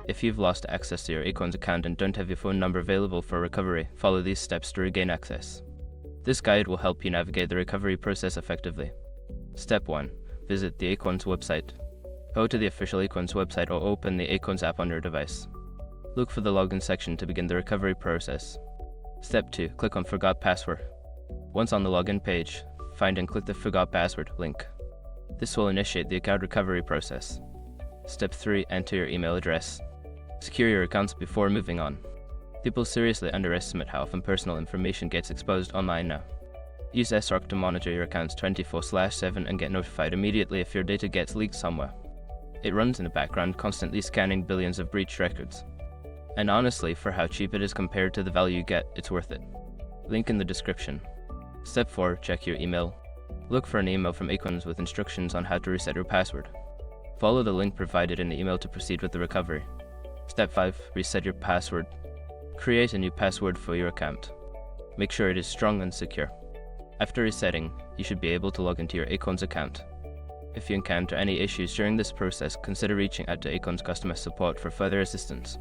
If you've lost access to your Acorns account and don't have your phone number available for recovery, follow these steps to regain access. This guide will help you navigate the recovery process effectively. Step 1. Visit the Acorns website. Go to the official Acorns website or open the Acorns app on your device. Look for the login section to begin the recovery process. Step 2. Click on Forgot Password. Once on the login page, find and click the Forgot Password link. This will initiate the account recovery process. Step 3. Enter your email address. Secure your accounts before moving on. People seriously underestimate how often personal information gets exposed online now. Use SROC to monitor your accounts 24/7 and get notified immediately if your data gets leaked somewhere. It runs in the background, constantly scanning billions of breached records. And honestly, for how cheap it is compared to the value you get, it's worth it. Link in the description. Step 4. Check your email. Look for an email from Acorns with instructions on how to reset your password. Follow the link provided in the email to proceed with the recovery. Step 5. Reset your password. Create a new password for your account. Make sure it is strong and secure. After resetting, you should be able to log into your Acorns account. If you encounter any issues during this process, consider reaching out to Acorns customer support for further assistance.